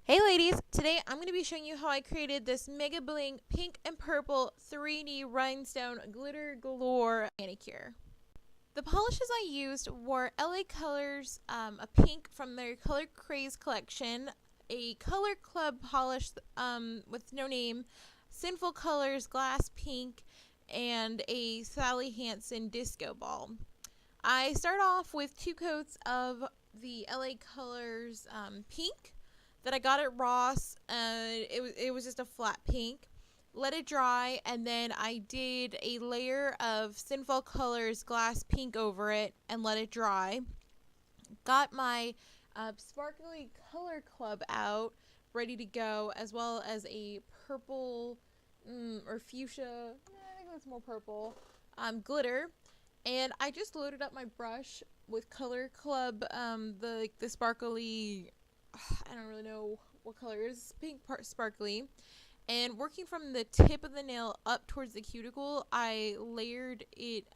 Hey ladies, today I'm going to be showing you how I created this Mega Bling pink and purple 3D rhinestone glitter galore manicure. The polishes I used were LA Colors, a pink from their Color Craze collection, a Color Club polish with no name, Sinful Colors glass pink, and a Sally Hansen disco ball. I start off with 2 coats of the LA Colors pink that I got at Ross. It was just a flat pink. Let it dry, and then I did a layer of Sinful Colors glass pink over it and let it dry. Got my sparkly color club out, ready to go, as well as a purple or fuchsia. I think that's more purple. Glitter, and I just loaded up my brush with Color Club, the sparkly. I don't really know what color it is. Pink part sparkly. And working from the tip of the nail up towards the cuticle, I layered it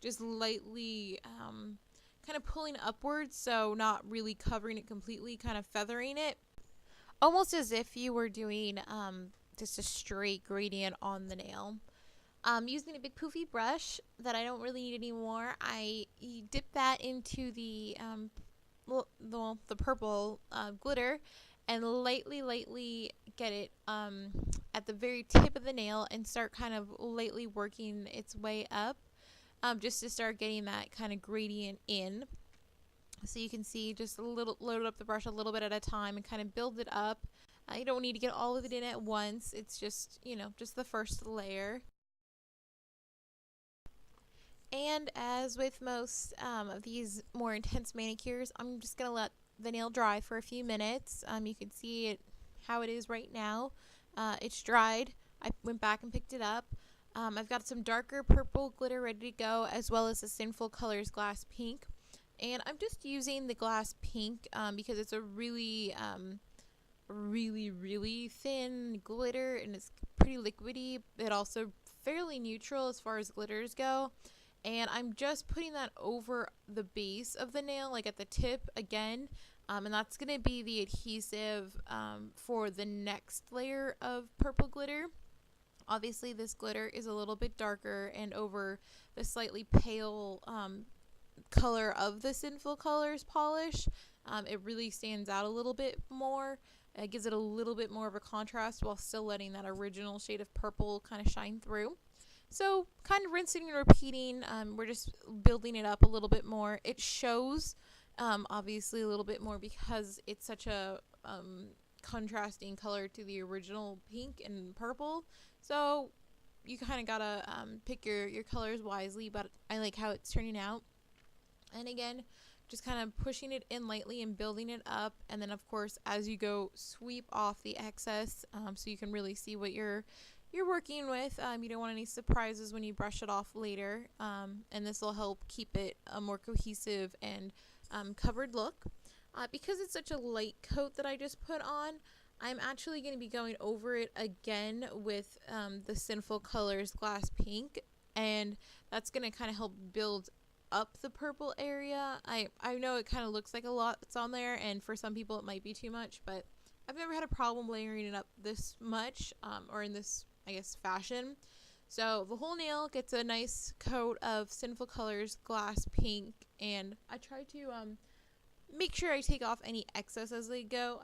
just lightly, kind of pulling upwards, so not really covering it completely, kind of feathering it. Almost as if you were doing just a straight gradient on the nail. Using a big poofy brush that I don't really need anymore, I dip that into the purple glitter and lightly get it at the very tip of the nail and start kind of lightly working its way up, just to start getting that kind of gradient in. So you can see, just load up the brush a little bit at a time and kind of build it up. You don't need to get all of it in at once. It's just, just the first layer. And as with most of these more intense manicures, I'm just going to let the nail dry for a few minutes. You can see it how it is right now. It's dried. I went back and picked it up. I've got some darker purple glitter ready to go, as well as the Sinful Colors glass pink. And I'm just using the glass pink because it's a really thin glitter, and it's pretty liquidy, but also fairly neutral as far as glitters go. And I'm just putting that over the base of the nail, like at the tip again, and that's going to be the adhesive for the next layer of purple glitter. Obviously this glitter is a little bit darker and over the slightly pale color of the Sinful Colors polish. It really stands out a little bit more. It gives it a little bit more of a contrast while still letting that original shade of purple kind of shine through. So kind of rinsing and repeating. We're just building it up a little bit more. It shows obviously a little bit more because it's such a contrasting color to the original pink and purple. So you kind of gotta pick your colors wisely, but I like how it's turning out. And again, just kind of pushing it in lightly and building it up, and then of course as you go, sweep off the excess so you can really see what you're working with. You don't want any surprises when you brush it off later, and this will help keep it a more cohesive and covered look. Because it's such a light coat that I just put on, I'm actually going to be going over it again with the Sinful Colors glass pink, and that's going to kind of help build up the purple area. I know it kind of looks like a lot that's on there, and for some people it might be too much, but I've never had a problem layering it up this much, or in this, I guess, fashion. So the whole nail gets a nice coat of Sinful Colors glass pink, and I try to make sure I take off any excess as they go.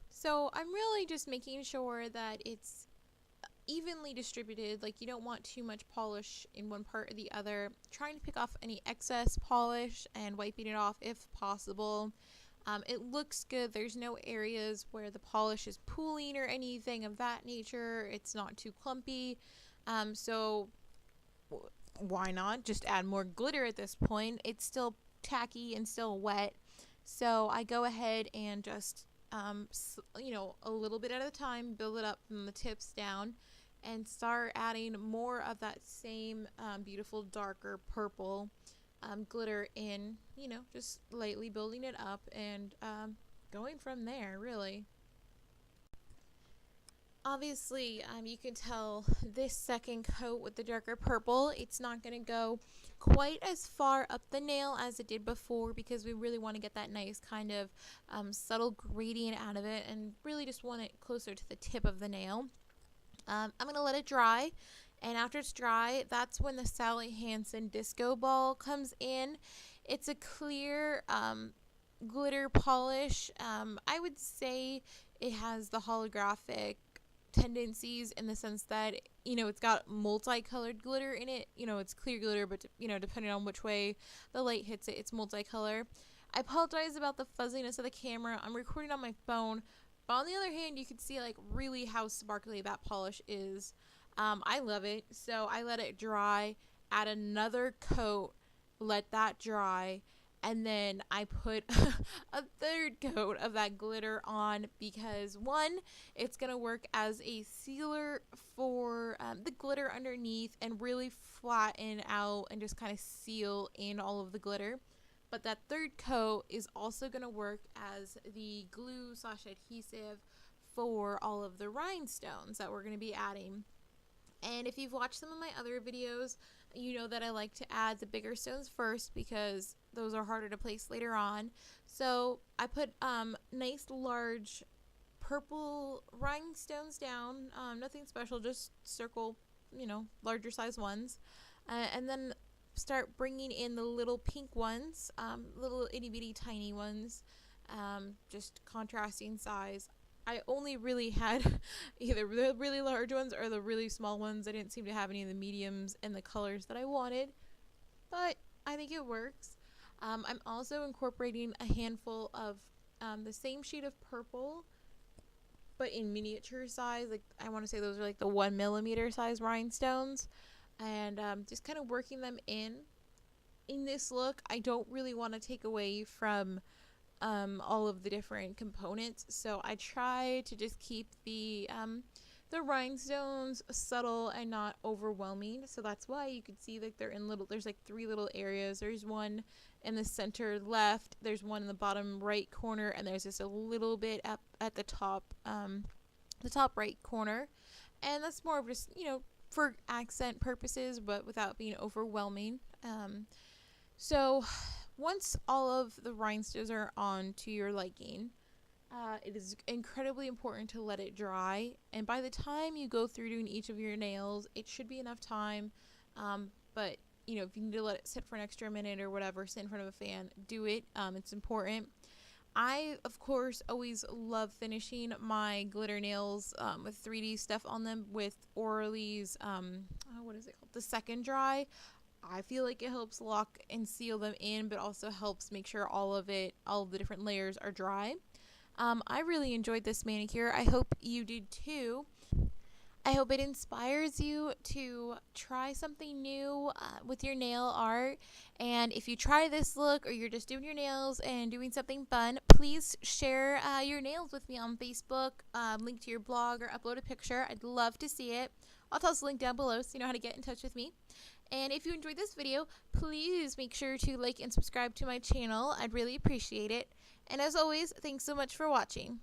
So I'm really just making sure that it's evenly distributed. Like, you don't want too much polish in one part or the other. Trying to pick off any excess polish and wiping it off if possible. It looks good. There's no areas where the polish is pooling or anything of that nature. It's not too clumpy. So why not just add more glitter at this point? It's still tacky and still wet. So I go ahead and just, a little bit at a time, build it up from the tips down, and start adding more of that same beautiful darker purple glitter in, just lightly building it up and going from there, really. Obviously, you can tell this second coat with the darker purple, it's not going to go quite as far up the nail as it did before, because we really want to get that nice kind of subtle gradient out of it and really just want it closer to the tip of the nail. I'm going to let it dry, and after it's dry, that's when the Sally Hansen disco ball comes in. It's a clear glitter polish. I would say it has the holographic tendencies in the sense that, it's got multicolored glitter in it. It's clear glitter, but depending on which way the light hits it, it's multicolor. I apologize about the fuzziness of the camera. I'm recording on my phone, but on the other hand, you can see like really how sparkly that polish is. I love it. So I let it dry, add another coat, let that dry, and then I put a third coat of that glitter on, because one, it's going to work as a sealer for the glitter underneath and really flatten out and just kind of seal in all of the glitter. But that third coat is also going to work as the glue / adhesive for all of the rhinestones that we're going to be adding. And if you've watched some of my other videos, you know that I like to add the bigger stones first because those are harder to place later on. So I put nice large purple rhinestones down, nothing special, just circle, larger size ones. And then start bringing in the little pink ones, little itty bitty tiny ones, just contrasting size. I only really had either the really large ones or the really small ones. I didn't seem to have any of the mediums and the colors that I wanted, but I think it works. I'm also incorporating a handful of the same shade of purple, but in miniature size. Like, I want to say those are like the 1mm size rhinestones, and just kind of working them in. In this look, I don't really want to take away from all of the different components, so I try to just keep the rhinestones subtle and not overwhelming. So that's why you can see like there's like 3 little areas. There's one in the center left, there's one in the bottom right corner, and there's just a little bit up at the top right corner. And that's more of just, for accent purposes, but without being overwhelming. So once all of the rhinestones are on to your liking, it is incredibly important to let it dry. And by the time you go through doing each of your nails, it should be enough time. But, if you need to let it sit for an extra minute or whatever, sit in front of a fan, do it. It's important. I, of course, always love finishing my glitter nails with 3D stuff on them with Orly's, what is it called? The Second Dry. I feel like it helps lock and seal them in, but also helps make sure all of the different layers are dry. I really enjoyed this manicure. I hope you did too. I hope it inspires you to try something new with your nail art. And if you try this look or you're just doing your nails and doing something fun, please share your nails with me on Facebook, link to your blog, or upload a picture. I'd love to see it. I'll toss a link down below so you know how to get in touch with me. And if you enjoyed this video, please make sure to like and subscribe to my channel. I'd really appreciate it. And as always, thanks so much for watching.